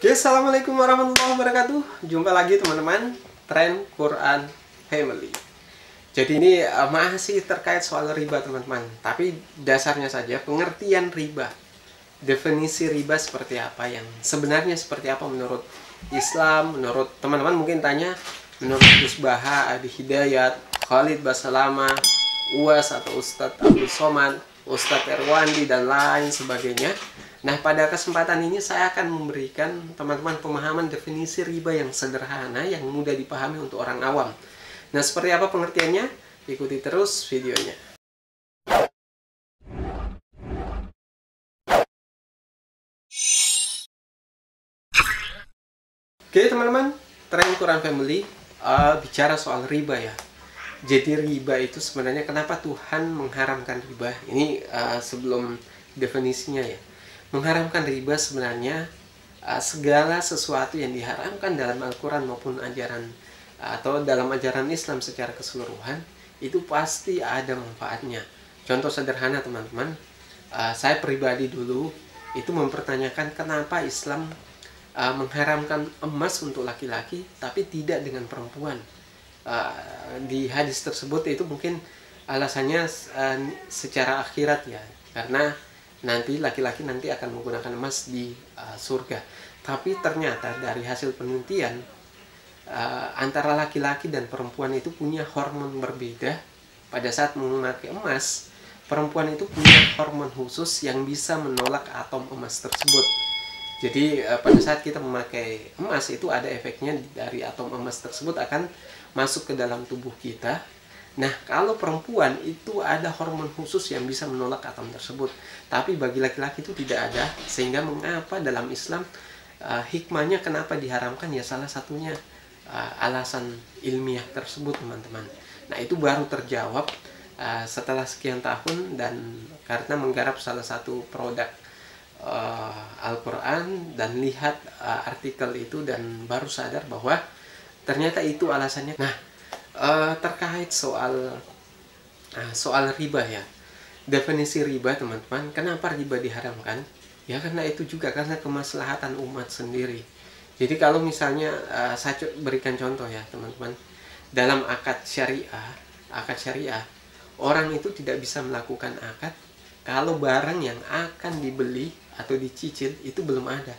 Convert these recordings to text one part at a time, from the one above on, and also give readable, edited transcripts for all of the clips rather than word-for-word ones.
Oke, assalamualaikum warahmatullahi wabarakatuh. Jumpa lagi teman-teman, Tren Quran Family. Jadi ini masih terkait soal riba teman-teman. Tapi dasarnya saja pengertian riba. Definisi riba seperti apa, yang sebenarnya seperti apa menurut Islam, menurut teman-teman mungkin tanya, menurut Gus Baha, Adi Hidayat, Khalid Basalama, Uwas atau Ustadz Abdul Somad, Ustadz Erwandi dan lain sebagainya. Nah, pada kesempatan ini saya akan memberikan teman-teman pemahaman definisi riba yang sederhana, yang mudah dipahami untuk orang awam. Nah, seperti apa pengertiannya? Ikuti terus videonya. Oke teman-teman, Tren Quran Family bicara soal riba ya. Jadi riba itu sebenarnya kenapa Tuhan mengharamkan riba? Ini sebelum definisinya ya. Mengharamkan riba sebenarnya segala sesuatu yang diharamkan dalam Al-Quran maupun ajaran atau dalam ajaran Islam secara keseluruhan itu pasti ada manfaatnya. Contoh sederhana teman-teman, saya pribadi dulu itu mempertanyakan kenapa Islam mengharamkan emas untuk laki-laki tapi tidak dengan perempuan. Di hadis tersebut itu mungkin alasannya secara akhirat ya, karena nanti laki-laki nanti akan menggunakan emas di surga. Tapi ternyata dari hasil penelitian antara laki-laki dan perempuan itu punya hormon berbeda. Pada saat memakai emas, perempuan itu punya hormon khusus yang bisa menolak atom emas tersebut. Jadi pada saat kita memakai emas itu ada efeknya dari atom emas tersebut akan masuk ke dalam tubuh kita. Nah, kalau perempuan itu ada hormon khusus yang bisa menolak atom tersebut. Tapi bagi laki-laki itu tidak ada. Sehingga mengapa dalam Islam hikmahnya kenapa diharamkan ya, salah satunya alasan ilmiah tersebut teman-teman. Nah, itu baru terjawab setelah sekian tahun dan karena menggarap salah satu produk Al-Quran dan lihat artikel itu dan baru sadar bahwa ternyata itu alasannya. Nah, terkait soal riba ya, definisi riba teman-teman, kenapa riba diharamkan ya, karena itu juga karena kemaslahatan umat sendiri. Jadi kalau misalnya saya berikan contoh ya teman-teman, dalam akad syariah orang itu tidak bisa melakukan akad kalau barang yang akan dibeli atau dicicil itu belum ada.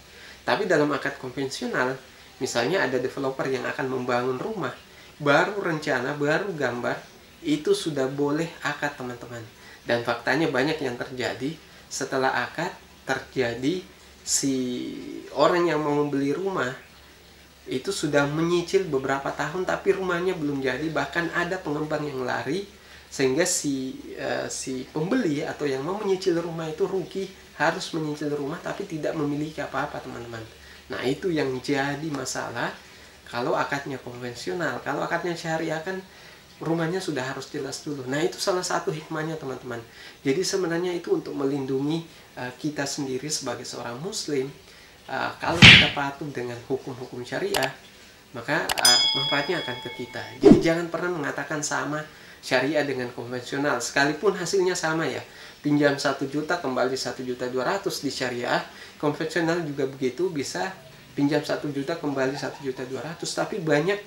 Tapi dalam akad konvensional, misalnya ada developer yang akan membangun rumah, baru rencana, baru gambar, itu sudah boleh akad teman-teman. Dan faktanya banyak yang terjadi setelah akad, terjadi si orang yang mau membeli rumah itu sudah menyicil beberapa tahun tapi rumahnya belum jadi, bahkan ada pengembang yang lari sehingga si pembeli atau yang mau menyicil rumah itu rugi, harus menyicil rumah tapi tidak memiliki apa-apa teman-teman. Nah, itu yang jadi masalah kalau akadnya konvensional. Kalau akadnya syariah kan rumahnya sudah harus jelas dulu. Nah, itu salah satu hikmahnya teman-teman. Jadi sebenarnya itu untuk melindungi kita sendiri sebagai seorang muslim. Kalau kita patuh dengan hukum-hukum syariah, maka manfaatnya akan ke kita. Jadi jangan pernah mengatakan sama syariah dengan konvensional, sekalipun hasilnya sama ya. Pinjam 1 juta kembali 1.200.000 di syariah, konvensional juga begitu, bisa pinjam 1 juta kembali 1.200.000. Tapi banyak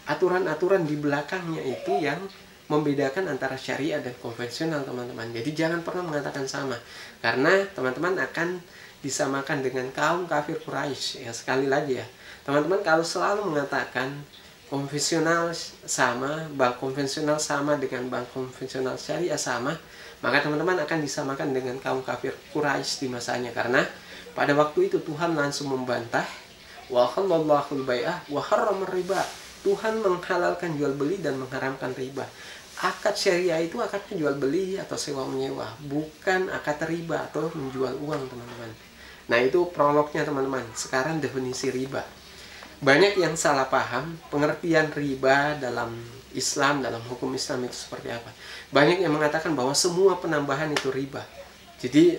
aturan-aturan di belakangnya itu yang membedakan antara syariah dan konvensional teman-teman. Jadi jangan pernah mengatakan sama, karena teman-teman akan disamakan dengan kaum kafir Quraisy ya. Sekali lagi ya teman-teman, kalau selalu mengatakan konvensional sama, bank konvensional sama dengan bank konvensional syariah sama, maka teman-teman akan disamakan dengan kaum kafir Quraisy di masanya. Karena pada waktu itu Tuhan langsung membantah, wa halallahul bai'ah wa harramar riba. Tuhan menghalalkan jual beli dan mengharamkan riba. Akad syariah itu akad jual beli atau sewa menyewa, bukan akad riba atau menjual uang teman-teman. Nah, itu prolognya teman-teman. Sekarang definisi riba. Banyak yang salah paham pengertian riba dalam Islam, dalam hukum Islam itu seperti apa. Banyak yang mengatakan bahwa semua penambahan itu riba. Jadi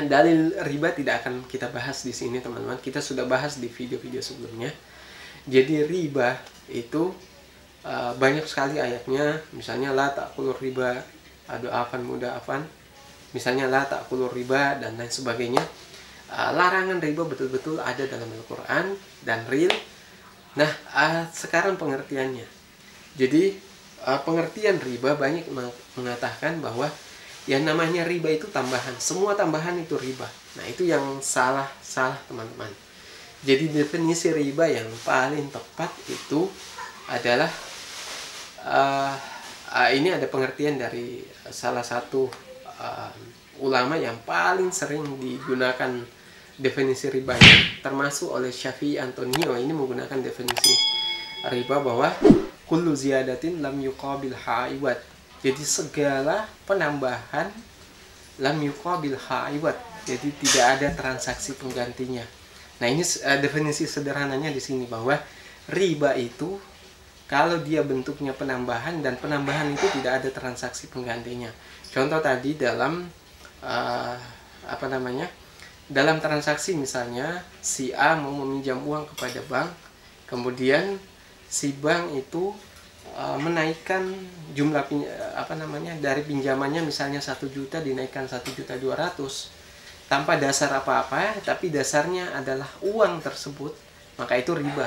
dalil riba tidak akan kita bahas di sini teman-teman. Kita sudah bahas di video-video sebelumnya. Jadi riba itu banyak sekali ayatnya. Misalnya la ta'kulur riba, adu afan muda afan. Misalnya la ta'kulur riba dan lain sebagainya. larangan riba betul-betul ada dalam Al-Quran dan real. Nah, sekarang pengertiannya. Jadi pengertian riba banyak mengatakan bahwa yang namanya riba itu tambahan. Semua tambahan itu riba. Nah, itu yang salah teman-teman. Jadi definisi riba yang paling tepat itu adalah ini ada pengertian dari salah satu ulama yang paling sering digunakan definisi riba, termasuk oleh Syafi'i Antonio. Ini menggunakan definisi riba bahwa kullu ziyadatin lam yuqabilha iwad. Jadi segala penambahan lam yuqabilha iwad. Jadi tidak ada transaksi penggantinya. Nah, ini definisi sederhananya di sini bahwa riba itu kalau dia bentuknya penambahan dan penambahan itu tidak ada transaksi penggantinya. Contoh tadi dalam dalam transaksi misalnya si A mau meminjam uang kepada bank, kemudian si bank itu menaikkan jumlah dari pinjamannya misalnya 1 juta dinaikkan 1.200.000 tanpa dasar apa-apa, tapi dasarnya adalah uang tersebut, maka itu riba.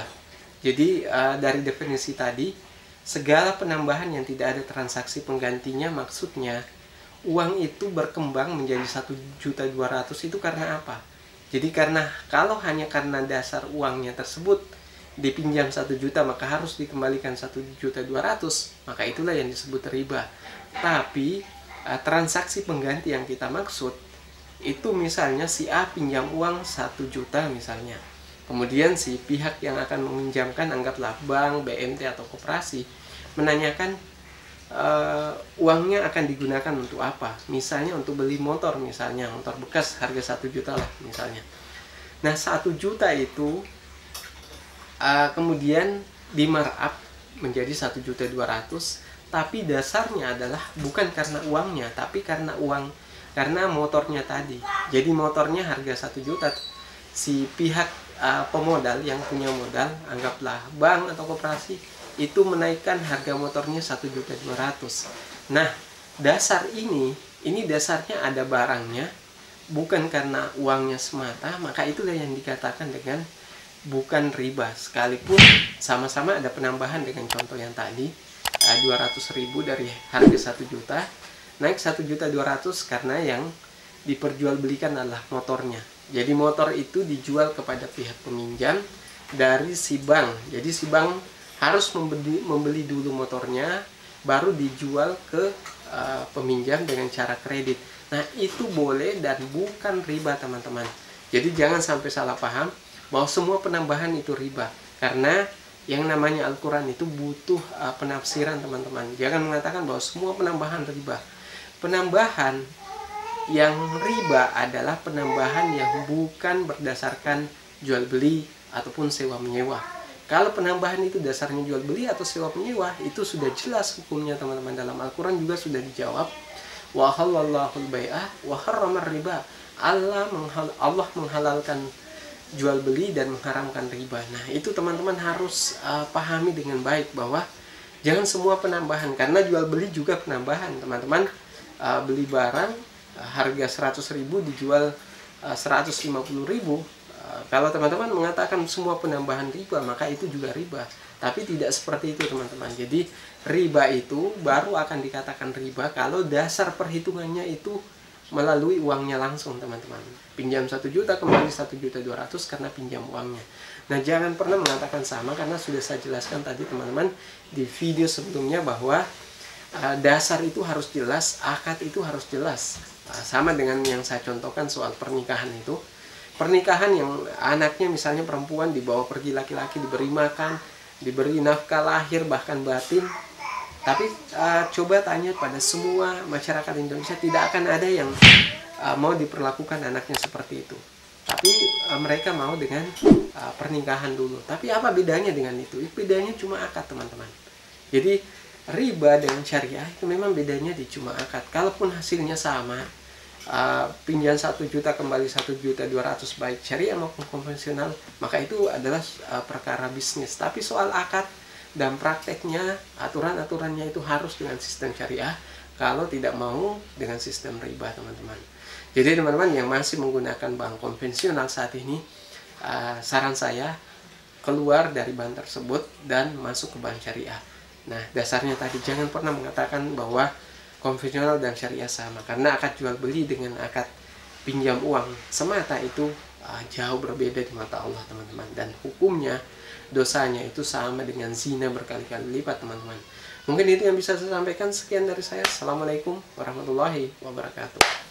Jadi dari definisi tadi, segala penambahan yang tidak ada transaksi penggantinya, maksudnya uang itu berkembang menjadi 1.200.000 itu karena apa? Jadi kalau hanya karena dasar uangnya tersebut dipinjam 1 juta maka harus dikembalikan 1.200.000, maka itulah yang disebut riba. Tapi transaksi pengganti yang kita maksud itu misalnya si A pinjam uang 1 juta misalnya. Kemudian si pihak yang akan meminjamkan, anggaplah bank, BMT atau koperasi, menanyakan uangnya akan digunakan untuk apa. Misalnya untuk beli motor, misalnya motor bekas harga 1 juta lah misalnya. Nah, 1 juta itu kemudian di markup menjadi 1.200.000, tapi dasarnya adalah bukan karena uangnya, tapi karena motornya tadi. Jadi motornya harga 1 juta, si pihak pemodal yang punya modal, anggaplah bank atau koperasi, itu menaikkan harga motornya 1.200.000. Nah, dasar ini dasarnya ada barangnya, bukan karena uangnya semata, maka itulah yang dikatakan dengan bukan riba, sekalipun sama-sama ada penambahan dengan contoh yang tadi, 200.000 dari harga 1 juta naik 1.200.000 karena yang diperjualbelikan adalah motornya. Jadi motor itu dijual kepada pihak peminjam dari si bank. Jadi si bank harus membeli dulu motornya, baru dijual ke peminjam dengan cara kredit. Nah, itu boleh dan bukan riba, teman-teman. Jadi jangan sampai salah paham bahwa semua penambahan itu riba, karena yang namanya Al-Quran itu butuh penafsiran, teman-teman. Jangan mengatakan bahwa semua penambahan riba. Penambahan yang riba adalah penambahan yang bukan berdasarkan jual beli ataupun sewa menyewa. Kalau penambahan itu dasarnya jual beli atau sewa menyewa, itu sudah jelas hukumnya, teman-teman. Dalam Al-Quran juga sudah dijawab, wa halallahu al-bai'ah wa harramar riba. Allah menghalalkan jual beli dan mengharamkan riba. Nah, itu teman-teman harus pahami dengan baik bahwa jangan semua penambahan, karena jual beli juga penambahan, teman-teman. Beli barang harga 100.000 dijual 150.000. Kalau teman-teman mengatakan semua penambahan riba, maka itu juga riba. Tapi tidak seperti itu, teman-teman. Jadi riba itu baru akan dikatakan riba kalau dasar perhitungannya itu melalui uangnya langsung, teman-teman. Pinjam 1 juta kembali 1.200.000 karena pinjam uangnya. Nah, jangan pernah mengatakan sama, karena sudah saya jelaskan tadi, teman-teman, di video sebelumnya bahwa dasar itu harus jelas, akad itu harus jelas. Sama dengan yang saya contohkan soal pernikahan itu. Pernikahan yang anaknya misalnya perempuan dibawa pergi laki-laki, diberi makan, diberi nafkah lahir bahkan batin. Tapi coba tanya pada semua masyarakat Indonesia, tidak akan ada yang mau diperlakukan anaknya seperti itu. Tapi mereka mau dengan pernikahan dulu. Tapi apa bedanya dengan itu? Bedanya cuma akad, teman-teman. Jadi riba dengan syariah itu memang bedanya di cuma akad. Kalaupun hasilnya sama, pinjam 1 juta kembali 1.200.000 baik syariah maupun konvensional, maka itu adalah perkara bisnis. Tapi soal akad dan prakteknya, aturan-aturannya itu harus dengan sistem syariah, kalau tidak mau dengan sistem riba, teman-teman. Jadi teman-teman yang masih menggunakan bank konvensional saat ini, saran saya keluar dari bank tersebut dan masuk ke bank syariah. Nah, dasarnya tadi jangan pernah mengatakan bahwa konvensional dan syariah sama, karena akad jual beli dengan akad pinjam uang semata itu jauh berbeda di mata Allah, teman-teman. Dan hukumnya, dosanya itu sama dengan zina berkali-kali lipat, teman-teman. Mungkin itu yang bisa saya sampaikan. Sekian dari saya. Assalamualaikum warahmatullahi wabarakatuh.